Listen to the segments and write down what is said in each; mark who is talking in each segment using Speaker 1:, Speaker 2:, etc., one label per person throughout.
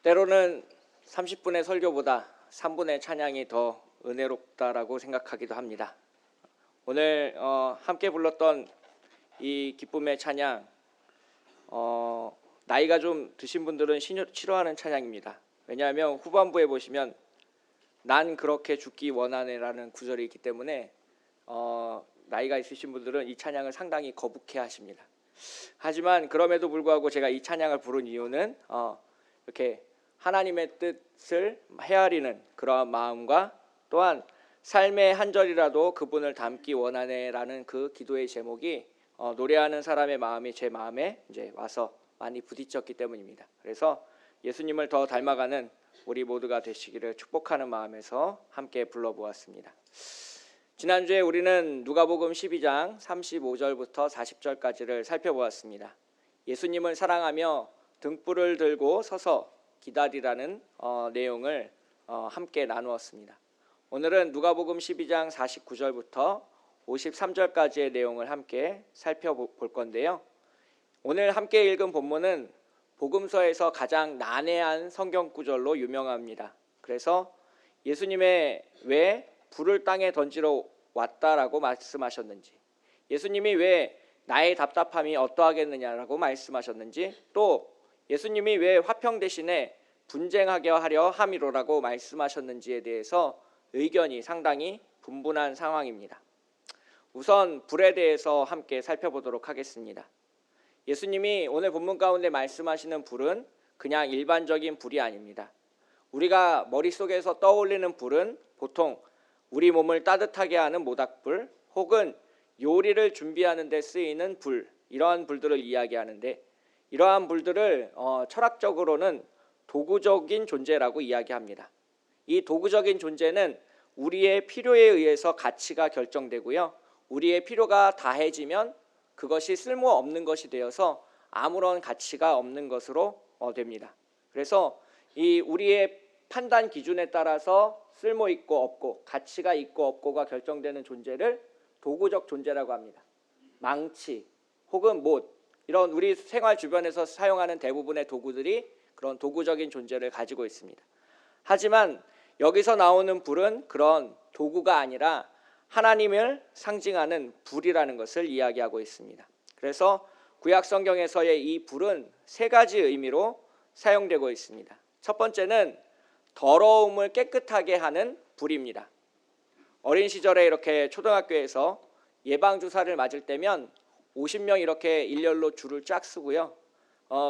Speaker 1: 때로는 30분의 설교보다 3분의 찬양이 더 은혜롭다라고 생각하기도 합니다. 오늘 함께 불렀던 이 기쁨의 찬양, 나이가 좀 드신 분들은 싫어하는 찬양입니다. 왜냐하면 후반부에 보시면 난 그렇게 죽기 원하네라는 구절이 있기 때문에 나이가 있으신 분들은 이 찬양을 상당히 거북해 하십니다. 하지만 그럼에도 불구하고 제가 이 찬양을 부른 이유는 이렇게 하나님의 뜻을 헤아리는 그러한 마음과 또한 삶의 한 절이라도 그분을 닮기 원하네라는 그 기도의 제목이 노래하는 사람의 마음이 제 마음에 이제 와서 많이 부딪혔기 때문입니다. 그래서 예수님을 더 닮아가는 우리 모두가 되시기를 축복하는 마음에서 함께 불러보았습니다. 지난주에 우리는 누가복음 12장 35절부터 40절까지를 살펴보았습니다. 예수님을 사랑하며 등불을 들고 서서 기다리라는 내용을 함께 나누었습니다. 오늘은 누가복음 12장 49절부터 53절까지의 내용을 함께 살펴볼 건데요. 오늘 함께 읽은 본문은 복음서에서 가장 난해한 성경 구절로 유명합니다. 그래서 예수님의 왜 불을 땅에 던지러 왔다라고 말씀하셨는지, 예수님이 왜 나의 답답함이 어떠하겠느냐라고 말씀하셨는지, 또 예수님이 왜 화평 대신에 분쟁하게 하려 함이로라고 말씀하셨는지에 대해서 의견이 상당히 분분한 상황입니다. 우선 불에 대해서 함께 살펴보도록 하겠습니다. 예수님이 오늘 본문 가운데 말씀하시는 불은 그냥 일반적인 불이 아닙니다. 우리가 머릿속에서 떠올리는 불은 보통 우리 몸을 따뜻하게 하는 모닥불 혹은 요리를 준비하는 데 쓰이는 불, 이러한 불들을 이야기하는데, 이러한 불들을 철학적으로는 도구적인 존재라고 이야기합니다. 이 도구적인 존재는 우리의 필요에 의해서 가치가 결정되고요, 우리의 필요가 다해지면 그것이 쓸모없는 것이 되어서 아무런 가치가 없는 것으로 됩니다. 그래서 이 우리의 판단 기준에 따라서 쓸모 있고 없고 가치가 있고 없고가 결정되는 존재를 도구적 존재라고 합니다. 망치 혹은 못, 이런 우리 생활 주변에서 사용하는 대부분의 도구들이 그런 도구적인 존재를 가지고 있습니다. 하지만 여기서 나오는 불은 그런 도구가 아니라 하나님을 상징하는 불이라는 것을 이야기하고 있습니다. 그래서 구약 성경에서의 이 불은 세 가지 의미로 사용되고 있습니다. 첫 번째는 더러움을 깨끗하게 하는 불입니다. 어린 시절에 이렇게 초등학교에서 예방주사를 맞을 때면 50명 이렇게 일렬로 줄을 쫙 서고요,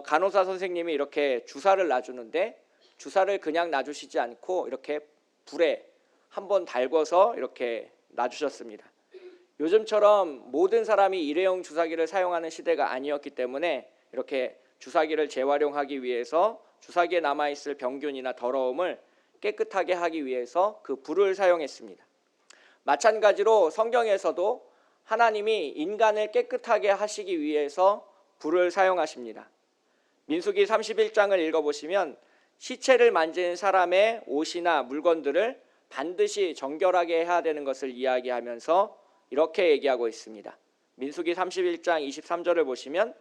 Speaker 1: 간호사 선생님이 이렇게 주사를 놔주는데 주사를 그냥 놔주시지 않고 이렇게 불에 한번 달궈서 이렇게 놔주셨습니다. 요즘처럼 모든 사람이 일회용 주사기를 사용하는 시대가 아니었기 때문에 이렇게 주사기를 재활용하기 위해서 주사기에 남아있을 병균이나 더러움을 깨끗하게 하기 위해서 그 불을 사용했습니다. 마찬가지로 성경에서도 하나님이 인간을 깨끗하게 하시기 위해서 불을 사용하십니다. 민수기 31장을 읽어보시면 시체를 만지는 사람의 옷이나 물건들을 반드시 정결하게 해야 되는 것을 이야기하면서 이렇게 얘기하고 있습니다. 민수기 31장 23절을 보시면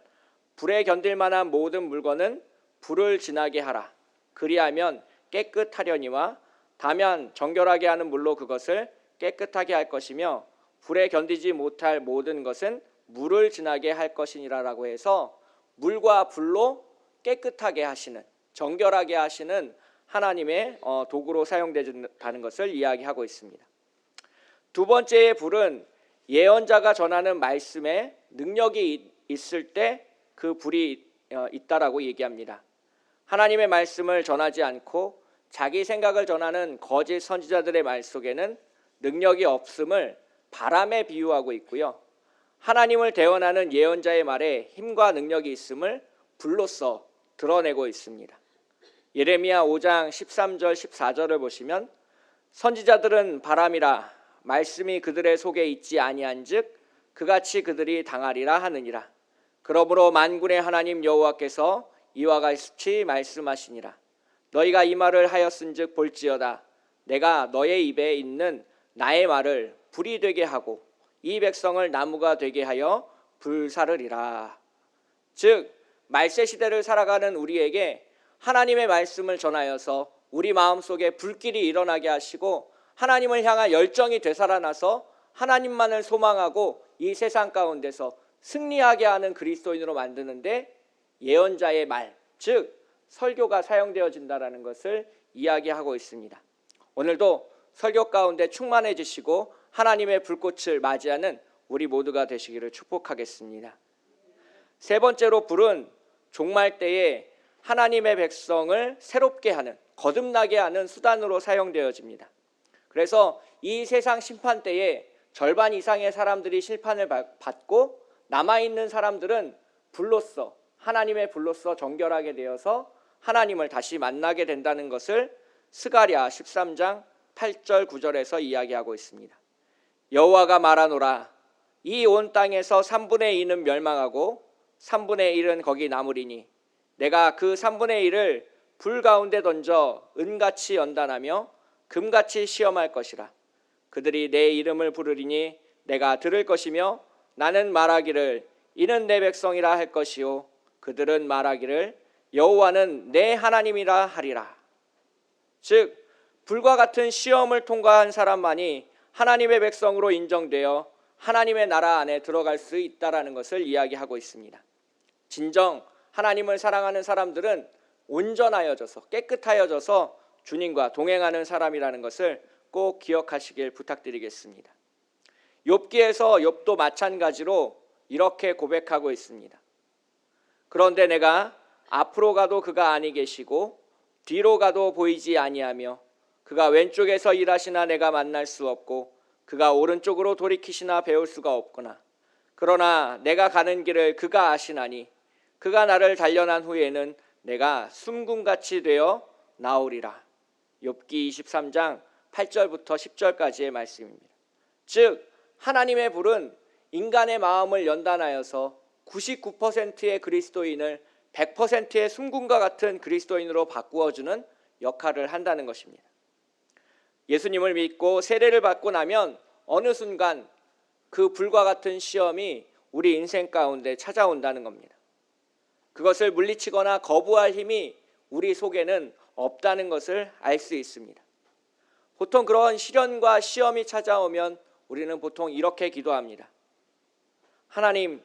Speaker 1: 불에 견딜 만한 모든 물건은 불을 지나게 하라. 그리하면 깨끗하려니와 다만 정결하게 하는 물로 그것을 깨끗하게 할 것이며 불에 견디지 못할 모든 것은 물을 지나게 할 것이니라라고 해서 물과 불로 깨끗하게 하시는, 정결하게 하시는 하나님의 도구로 사용된다는 것을 이야기하고 있습니다. 두 번째의 불은 예언자가 전하는 말씀에 능력이 있을 때 그 불이 있다라고 얘기합니다. 하나님의 말씀을 전하지 않고 자기 생각을 전하는 거짓 선지자들의 말 속에는 능력이 없음을 바람에 비유하고 있고요, 하나님을 대언하는 예언자의 말에 힘과 능력이 있음을 불로써 드러내고 있습니다. 예레미야 5장 13절 14절을 보시면 선지자들은 바람이라 말씀이 그들의 속에 있지 아니한즉 그같이 그들이 당하리라 하느니라. 그러므로 만군의 하나님 여호와께서 이와 같이 말씀하시니라. 너희가 이 말을 하였은즉 볼지어다 내가 너의 입에 있는 나의 말을 불이 되게 하고 이 백성을 나무가 되게 하여 불사르리라. 즉 말세 시대를 살아가는 우리에게 하나님의 말씀을 전하여서 우리 마음속에 불길이 일어나게 하시고 하나님을 향한 열정이 되살아나서 하나님만을 소망하고 이 세상 가운데서 승리하게 하는 그리스도인으로 만드는데 예언자의 말, 즉 설교가 사용되어진다는 것을 이야기하고 있습니다. 오늘도 설교 가운데 충만해지시고 하나님의 불꽃을 맞이하는 우리 모두가 되시기를 축복하겠습니다. 세 번째로 불은 종말 때에 하나님의 백성을 새롭게 하는, 거듭나게 하는 수단으로 사용되어집니다. 그래서 이 세상 심판 때에 절반 이상의 사람들이 심판을 받고 남아있는 사람들은 불로써, 하나님의 불로써 정결하게 되어서 하나님을 다시 만나게 된다는 것을 스가랴 13장 8절 9절에서 이야기하고 있습니다. 여호와가 말하노라, 이 온 땅에서 3분의 2는 멸망하고 3분의 1은 거기 남으리니 내가 그 3분의 1을 불 가운데 던져 은같이 연단하며 금같이 시험할 것이라. 그들이 내 이름을 부르리니 내가 들을 것이며 나는 말하기를 이는 내 백성이라 할 것이요 그들은 말하기를 여호와는 내 하나님이라 하리라. 즉 불과 같은 시험을 통과한 사람만이 하나님의 백성으로 인정되어 하나님의 나라 안에 들어갈 수 있다는 것을 이야기하고 있습니다. 진정 하나님을 사랑하는 사람들은 온전하여져서 깨끗하여져서 주님과 동행하는 사람이라는 것을 꼭 기억하시길 부탁드리겠습니다. 욥기에서 욥도 마찬가지로 이렇게 고백하고 있습니다. 그런데 내가 앞으로 가도 그가 아니 계시고 뒤로 가도 보이지 아니하며 그가 왼쪽에서 일하시나 내가 만날 수 없고 그가 오른쪽으로 돌이키시나 배울 수가 없구나. 그러나 내가 가는 길을 그가 아시나니 그가 나를 단련한 후에는 내가 숨군같이 되어 나오리라. 욥기 23장 8절부터 10절까지의 말씀입니다. 즉 하나님의 불은 인간의 마음을 연단하여서 99%의 그리스도인을 100%의 숨군과 같은 그리스도인으로 바꾸어주는 역할을 한다는 것입니다. 예수님을 믿고 세례를 받고 나면 어느 순간 그 불과 같은 시험이 우리 인생 가운데 찾아온다는 겁니다. 그것을 물리치거나 거부할 힘이 우리 속에는 없다는 것을 알 수 있습니다. 보통 그런 시련과 시험이 찾아오면 우리는 보통 이렇게 기도합니다. 하나님,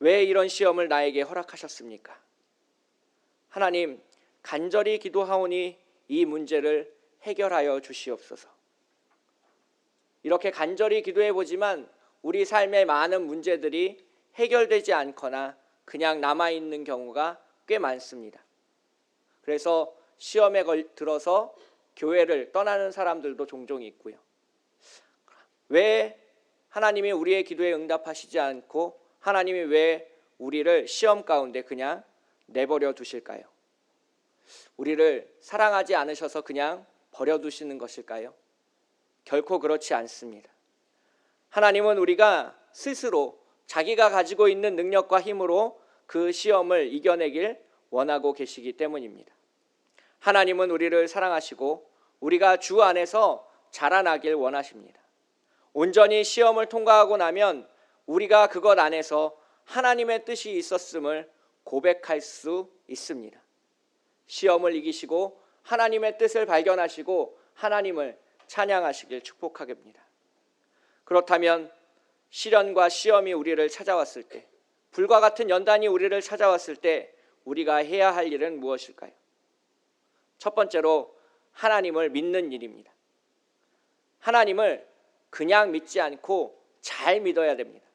Speaker 1: 왜 이런 시험을 나에게 허락하셨습니까? 하나님, 간절히 기도하오니 이 문제를 해결하여 주시옵소서. 이렇게 간절히 기도해 보지만 우리 삶의 많은 문제들이 해결되지 않거나 그냥 남아있는 경우가 꽤 많습니다. 그래서 시험에 들어서 교회를 떠나는 사람들도 종종 있고요. 왜 하나님이 우리의 기도에 응답하시지 않고 하나님이 왜 우리를 시험 가운데 그냥 내버려 두실까요? 우리를 사랑하지 않으셔서 그냥 버려두시는 것일까요? 결코 그렇지 않습니다. 하나님은 우리가 스스로 자기가 가지고 있는 능력과 힘으로 그 시험을 이겨내길 원하고 계시기 때문입니다. 하나님은 우리를 사랑하시고 우리가 주 안에서 자라나길 원하십니다. 온전히 시험을 통과하고 나면 우리가 그것 안에서 하나님의 뜻이 있었음을 고백할 수 있습니다. 시험을 이기시고 하나님의 뜻을 발견하시고 하나님을 찬양하시길 축복하겠습니다. 그렇다면 시련과 시험이 우리를 찾아왔을 때, 불과 같은 연단이 우리를 찾아왔을 때 우리가 해야 할 일은 무엇일까요? 첫 번째로 하나님을 믿는 일입니다. 하나님을 그냥 믿지 않고 잘 믿어야 됩니다.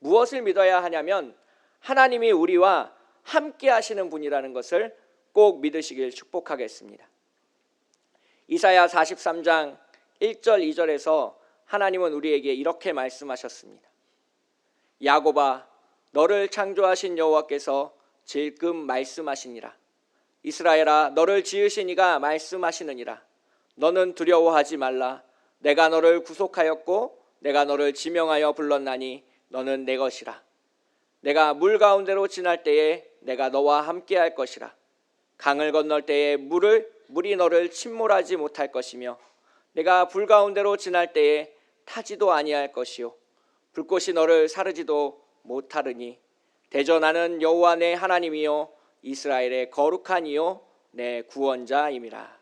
Speaker 1: 무엇을 믿어야 하냐면 하나님이 우리와 함께 하시는 분이라는 것을 꼭 믿으시길 축복하겠습니다. 이사야 43장 1절 2절에서 하나님은 우리에게 이렇게 말씀하셨습니다. 야곱아, 너를 창조하신 여호와께서 질금 말씀하시니라. 이스라엘아, 너를 지으신 이가 말씀하시느니라. 너는 두려워하지 말라. 내가 너를 구속하였고 내가 너를 지명하여 불렀나니 너는 내 것이라. 내가 물 가운데로 지날 때에 내가 너와 함께 할 것이라. 강을 건널 때에 물이 너를 침몰하지 못할 것이며 내가 불 가운데로 지날 때에 타지도 아니할 것이요 불꽃이 너를 사르지도 못하르니 대저 나는 여호와 내 하나님이요 이스라엘의 거룩한 이요 내 구원자임이라.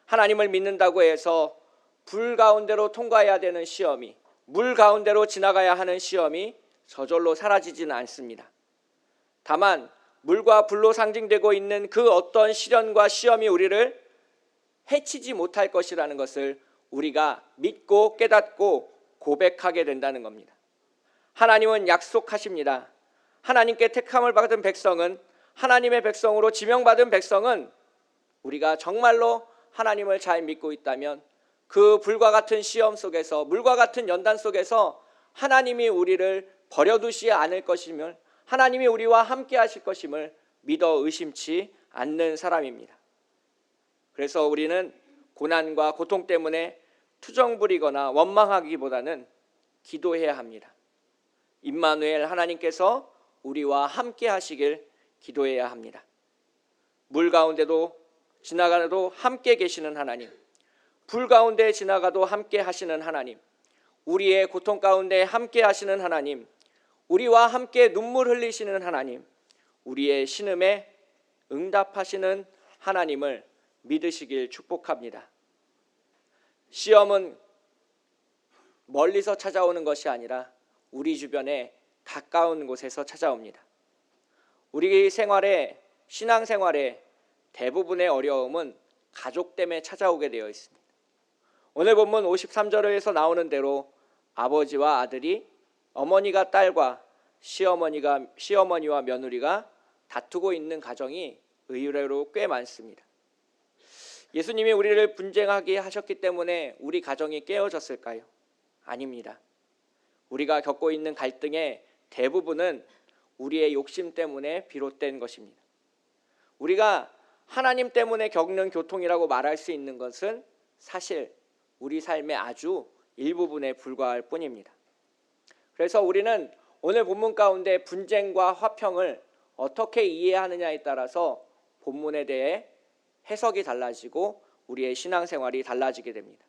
Speaker 1: 하나님을 믿는다고 해서 불 가운데로 통과해야 되는 시험이, 물 가운데로 지나가야 하는 시험이 저절로 사라지지는 않습니다. 다만 물과 불로 상징되고 있는 그 어떤 시련과 시험이 우리를 해치지 못할 것이라는 것을 우리가 믿고 깨닫고 고백하게 된다는 겁니다. 하나님은 약속하십니다. 하나님께 택함을 받은 백성은, 하나님의 백성으로 지명받은 백성은 우리가 정말로 하나님을 잘 믿고 있다면 그 불과 같은 시험 속에서, 물과 같은 연단 속에서 하나님이 우리를 버려두지 않을 것임을, 하나님이 우리와 함께 하실 것임을 믿어 의심치 않는 사람입니다. 그래서 우리는 고난과 고통 때문에 투정 부리거나 원망하기보다는 기도해야 합니다. 임마누엘, 하나님께서 우리와 함께 하시길 기도해야 합니다. 물 가운데도 지나가도 함께 계시는 하나님, 불 가운데 지나가도 함께 하시는 하나님, 우리의 고통 가운데 함께 하시는 하나님, 우리와 함께 눈물 흘리시는 하나님, 우리의 신음에 응답하시는 하나님을 믿으시길 축복합니다. 시험은 멀리서 찾아오는 것이 아니라 우리 주변에 가까운 곳에서 찾아옵니다. 우리 생활에, 신앙생활에 대부분의 어려움은 가족 때문에 찾아오게 되어 있습니다. 오늘 본문 53절에서 나오는 대로 아버지와 아들이, 어머니가 딸과 시어머니와 며느리가 다투고 있는 가정이 의외로 꽤 많습니다. 예수님이 우리를 분쟁하게 하셨기 때문에 우리 가정이 깨어졌을까요? 아닙니다. 우리가 겪고 있는 갈등의 대부분은 우리의 욕심 때문에 비롯된 것입니다. 우리가 하나님 때문에 겪는 고통이라고 말할 수 있는 것은 사실 우리 삶의 아주 일부분에 불과할 뿐입니다. 그래서 우리는 오늘 본문 가운데 분쟁과 화평을 어떻게 이해하느냐에 따라서 본문에 대해 해석이 달라지고 우리의 신앙생활이 달라지게 됩니다.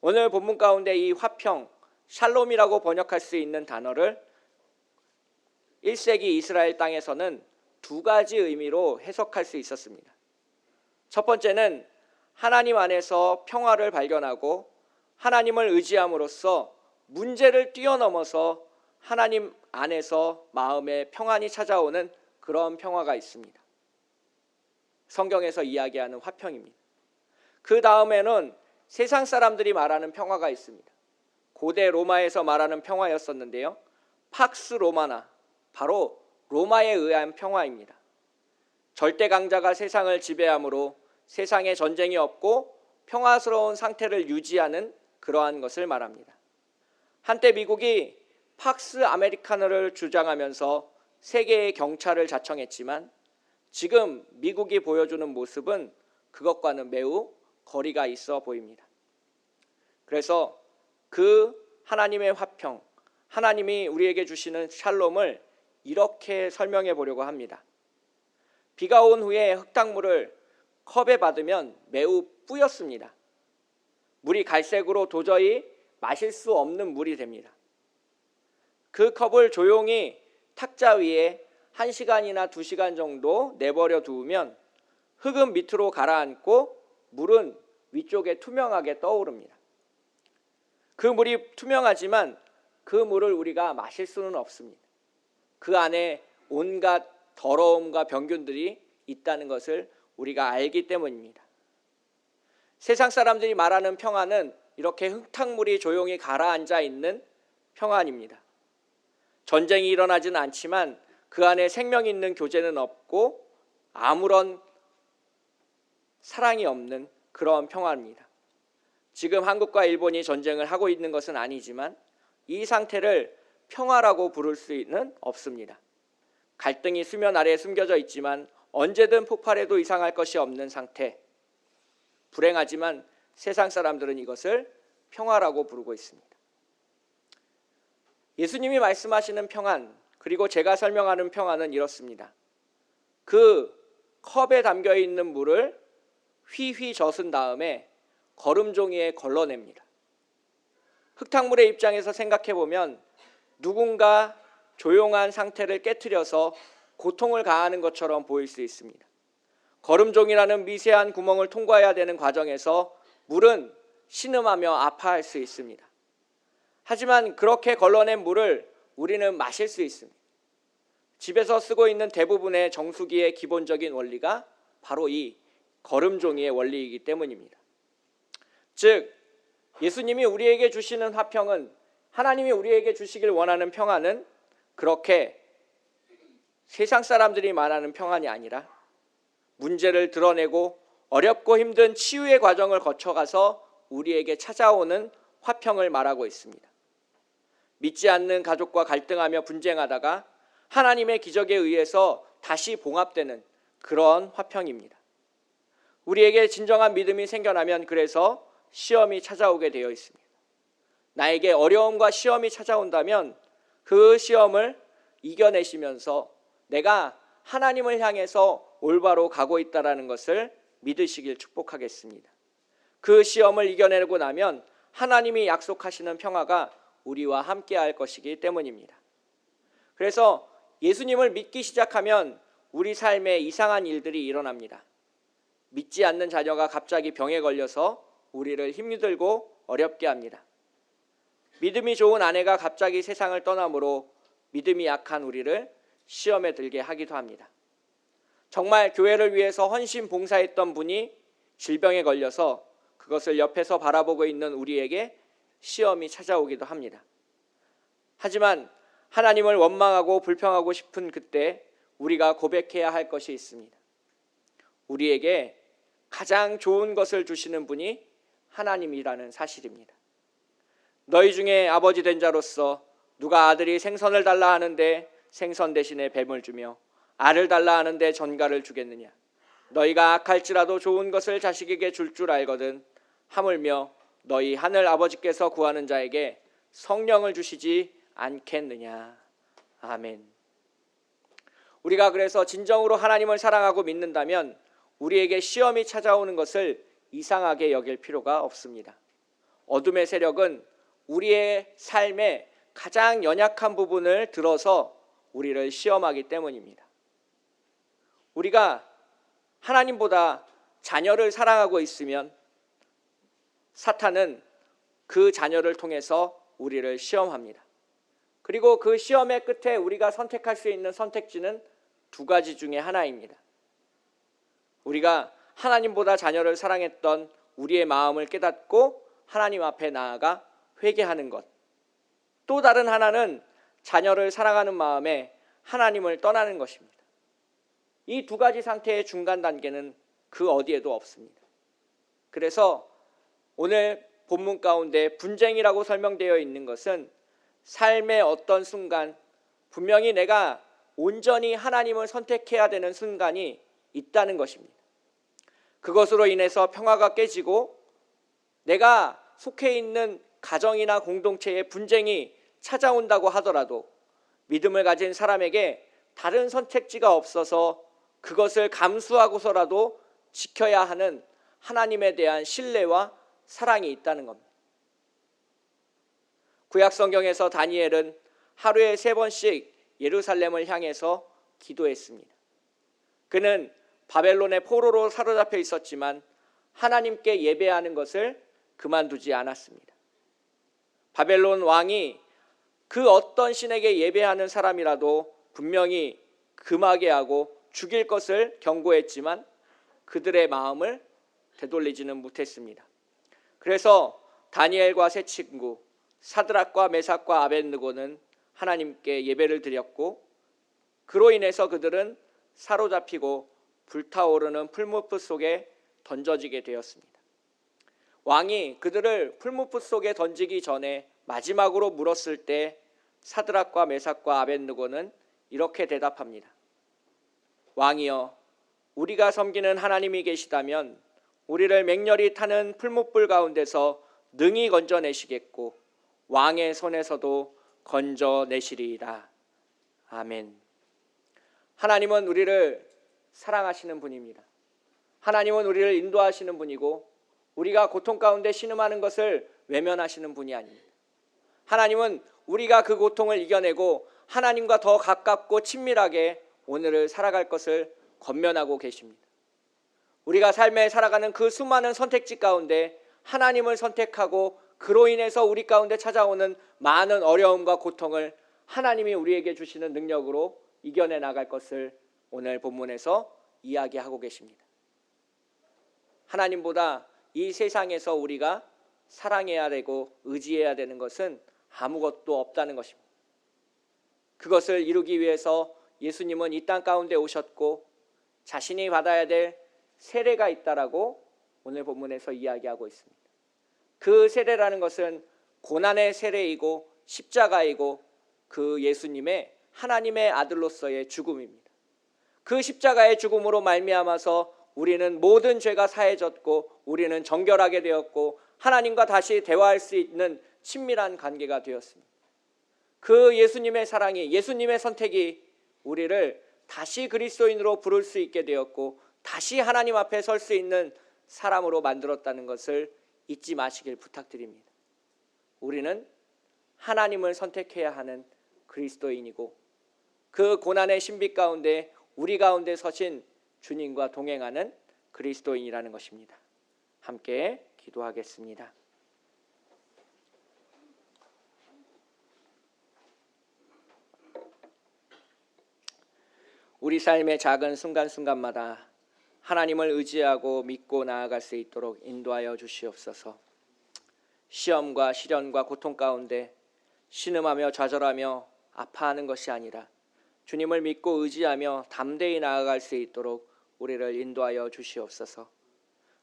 Speaker 1: 오늘 본문 가운데 이 화평, 샬롬이라고 번역할 수 있는 단어를 1세기 이스라엘 땅에서는 두 가지 의미로 해석할 수 있었습니다. 첫 번째는 하나님 안에서 평화를 발견하고 하나님을 의지함으로써 문제를 뛰어넘어서 하나님 안에서 마음의 평안이 찾아오는 그런 평화가 있습니다. 성경에서 이야기하는 화평입니다. 그 다음에는 세상 사람들이 말하는 평화가 있습니다. 고대 로마에서 말하는 평화였었는데요, 팍스 로마나, 바로 로마에 의한 평화입니다. 절대 강자가 세상을 지배함으로 세상에 전쟁이 없고 평화스러운 상태를 유지하는 그러한 것을 말합니다. 한때 미국이 팍스 아메리카노를 주장하면서 세계의 경찰을 자청했지만 지금 미국이 보여주는 모습은 그것과는 매우 거리가 있어 보입니다. 그래서 그 하나님의 화평, 하나님이 우리에게 주시는 샬롬을 이렇게 설명해 보려고 합니다. 비가 온 후에 흙탕물을 컵에 받으면 매우 뿌옇습니다. 물이 갈색으로 도저히 마실 수 없는 물이 됩니다. 그 컵을 조용히 탁자 위에 1시간이나 2시간 정도 내버려 두면 흙은 밑으로 가라앉고 물은 위쪽에 투명하게 떠오릅니다. 그 물이 투명하지만 그 물을 우리가 마실 수는 없습니다. 그 안에 온갖 더러움과 병균들이 있다는 것을 우리가 알기 때문입니다. 세상 사람들이 말하는 평안은 이렇게 흙탕물이 조용히 가라앉아 있는 평안입니다. 전쟁이 일어나지는 않지만 그 안에 생명 있는 교제는 없고 아무런 사랑이 없는 그런 평화입니다. 지금 한국과 일본이 전쟁을 하고 있는 것은 아니지만 이 상태를 평화라고 부를 수는 없습니다. 갈등이 수면 아래에 숨겨져 있지만 언제든 폭발해도 이상할 것이 없는 상태. 불행하지만 세상 사람들은 이것을 평화라고 부르고 있습니다. 예수님이 말씀하시는 평안, 그리고 제가 설명하는 평안은 이렇습니다. 그 컵에 담겨 있는 물을 휘휘 젖은 다음에 거름종이에 걸러냅니다. 흙탕물의 입장에서 생각해 보면 누군가 조용한 상태를 깨트려서 고통을 가하는 것처럼 보일 수 있습니다. 거름종이라는 미세한 구멍을 통과해야 되는 과정에서 물은 신음하며 아파할 수 있습니다. 하지만 그렇게 걸러낸 물을 우리는 마실 수 있습니다. 집에서 쓰고 있는 대부분의 정수기의 기본적인 원리가 바로 이 거름종이의 원리이기 때문입니다. 즉, 예수님이 우리에게 주시는 화평은, 하나님이 우리에게 주시길 원하는 평안은 그렇게 세상 사람들이 말하는 평안이 아니라 문제를 드러내고 어렵고 힘든 치유의 과정을 거쳐가서 우리에게 찾아오는 화평을 말하고 있습니다. 믿지 않는 가족과 갈등하며 분쟁하다가 하나님의 기적에 의해서 다시 봉합되는 그런 화평입니다. 우리에게 진정한 믿음이 생겨나면 그래서 시험이 찾아오게 되어 있습니다. 나에게 어려움과 시험이 찾아온다면 그 시험을 이겨내시면서 내가 하나님을 향해서 올바로 가고 있다는 것을 믿으시길 축복하겠습니다. 그 시험을 이겨내고 나면 하나님이 약속하시는 평화가 우리와 함께할 것이기 때문입니다. 그래서 예수님을 믿기 시작하면 우리 삶에 이상한 일들이 일어납니다. 믿지 않는 자녀가 갑자기 병에 걸려서 우리를 힘들고 어렵게 합니다. 믿음이 좋은 아내가 갑자기 세상을 떠나므로 믿음이 약한 우리를 시험에 들게 하기도 합니다. 정말 교회를 위해서 헌신 봉사했던 분이 질병에 걸려서 그것을 옆에서 바라보고 있는 우리에게 시험이 찾아오기도 합니다. 하지만 하나님을 원망하고 불평하고 싶은 그때 우리가 고백해야 할 것이 있습니다. 우리에게 가장 좋은 것을 주시는 분이 하나님이라는 사실입니다. 너희 중에 아버지 된 자로서 누가 아들이 생선을 달라 하는데 생선 대신에 뱀을 주며 알을 달라 하는데 전갈을 주겠느냐? 너희가 악할지라도 좋은 것을 자식에게 줄 줄 알거든 하물며 너희 하늘 아버지께서 구하는 자에게 성령을 주시지 않겠느냐. 아멘. 우리가 그래서 진정으로 하나님을 사랑하고 믿는다면 우리에게 시험이 찾아오는 것을 이상하게 여길 필요가 없습니다. 어둠의 세력은 우리의 삶의 가장 연약한 부분을 들어서 우리를 시험하기 때문입니다. 우리가 하나님보다 자녀를 사랑하고 있으면 사탄은 그 자녀를 통해서 우리를 시험합니다. 그리고 그 시험의 끝에 우리가 선택할 수 있는 선택지는 두 가지 중에 하나입니다. 우리가 하나님보다 자녀를 사랑했던 우리의 마음을 깨닫고 하나님 앞에 나아가 회개하는 것. 또 다른 하나는 자녀를 사랑하는 마음에 하나님을 떠나는 것입니다. 이 두 가지 상태의 중간 단계는 그 어디에도 없습니다. 그래서 오늘 본문 가운데 분쟁이라고 설명되어 있는 것은 삶의 어떤 순간, 분명히 내가 온전히 하나님을 선택해야 되는 순간이 있다는 것입니다. 그것으로 인해서 평화가 깨지고 내가 속해 있는 가정이나 공동체에 분쟁이 찾아온다고 하더라도 믿음을 가진 사람에게 다른 선택지가 없어서 그것을 감수하고서라도 지켜야 하는 하나님에 대한 신뢰와 사랑이 있다는 겁니다. 구약 성경에서 다니엘은 하루에 3번씩 예루살렘을 향해서 기도했습니다. 그는 바벨론의 포로로 사로잡혀 있었지만 하나님께 예배하는 것을 그만두지 않았습니다. 바벨론 왕이 그 어떤 신에게 예배하는 사람이라도 분명히 금하게 하고 죽일 것을 경고했지만 그들의 마음을 되돌리지는 못했습니다. 그래서 다니엘과 세 친구 사드락과 메삭과 아벳느고는 하나님께 예배를 드렸고 그로 인해서 그들은 사로잡히고 불타오르는 풀무불 속에 던져지게 되었습니다. 왕이 그들을 풀무불 속에 던지기 전에 마지막으로 물었을 때 사드락과 메삭과 아벳느고는 이렇게 대답합니다. 왕이여, 우리가 섬기는 하나님이 계시다면 우리를 맹렬히 타는 풀무불 가운데서 능히 건져내시겠고 왕의 손에서도 건져내시리이다. 아멘. 하나님은 우리를 사랑하시는 분입니다. 하나님은 우리를 인도하시는 분이고 우리가 고통 가운데 신음하는 것을 외면하시는 분이 아닙니다. 하나님은 우리가 그 고통을 이겨내고 하나님과 더 가깝고 친밀하게 오늘을 살아갈 것을 권면하고 계십니다. 우리가 삶에 살아가는 그 수많은 선택지 가운데 하나님을 선택하고 그로 인해서 우리 가운데 찾아오는 많은 어려움과 고통을 하나님이 우리에게 주시는 능력으로 이겨내 나갈 것을 오늘 본문에서 이야기하고 계십니다. 하나님보다 이 세상에서 우리가 사랑해야 되고 의지해야 되는 것은 아무것도 없다는 것입니다. 그것을 이루기 위해서 예수님은 이 땅 가운데 오셨고 자신이 받아야 될 세례가 있다라고 오늘 본문에서 이야기하고 있습니다. 그 세례라는 것은 고난의 세례이고 십자가이고 그 예수님의 하나님의 아들로서의 죽음입니다. 그 십자가의 죽음으로 말미암아서 우리는 모든 죄가 사해졌고 우리는 정결하게 되었고 하나님과 다시 대화할 수 있는 친밀한 관계가 되었습니다. 그 예수님의 사랑이, 예수님의 선택이 우리를 다시 그리스도인으로 부를 수 있게 되었고 다시 하나님 앞에 설 수 있는 사람으로 만들었다는 것을 잊지 마시길 부탁드립니다. 우리는 하나님을 선택해야 하는 그리스도인이고 그 고난의 신비 가운데 우리 가운데 서신 주님과 동행하는 그리스도인이라는 것입니다. 함께 기도하겠습니다. 우리 삶의 작은 순간순간마다 하나님을 의지하고 믿고 나아갈 수 있도록 인도하여 주시옵소서. 시험과 시련과 고통 가운데 신음하며 좌절하며 아파하는 것이 아니라 주님을 믿고 의지하며 담대히 나아갈 수 있도록 우리를 인도하여 주시옵소서.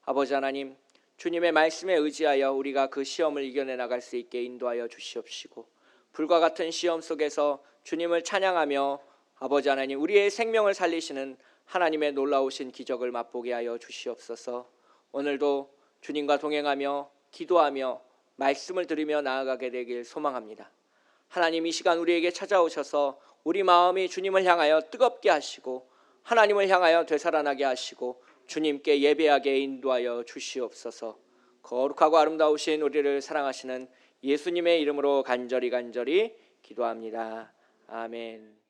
Speaker 1: 아버지 하나님, 주님의 말씀에 의지하여 우리가 그 시험을 이겨내 나갈 수 있게 인도하여 주시옵시고 불과 같은 시험 속에서 주님을 찬양하며 아버지 하나님, 우리의 생명을 살리시는 하나님의 놀라우신 기적을 맛보게 하여 주시옵소서. 오늘도 주님과 동행하며 기도하며 말씀을 들으며 나아가게 되길 소망합니다. 하나님, 이 시간 우리에게 찾아오셔서 우리 마음이 주님을 향하여 뜨겁게 하시고 하나님을 향하여 되살아나게 하시고 주님께 예배하게 인도하여 주시옵소서. 거룩하고 아름다우신 우리를 사랑하시는 예수님의 이름으로 간절히 기도합니다. 아멘.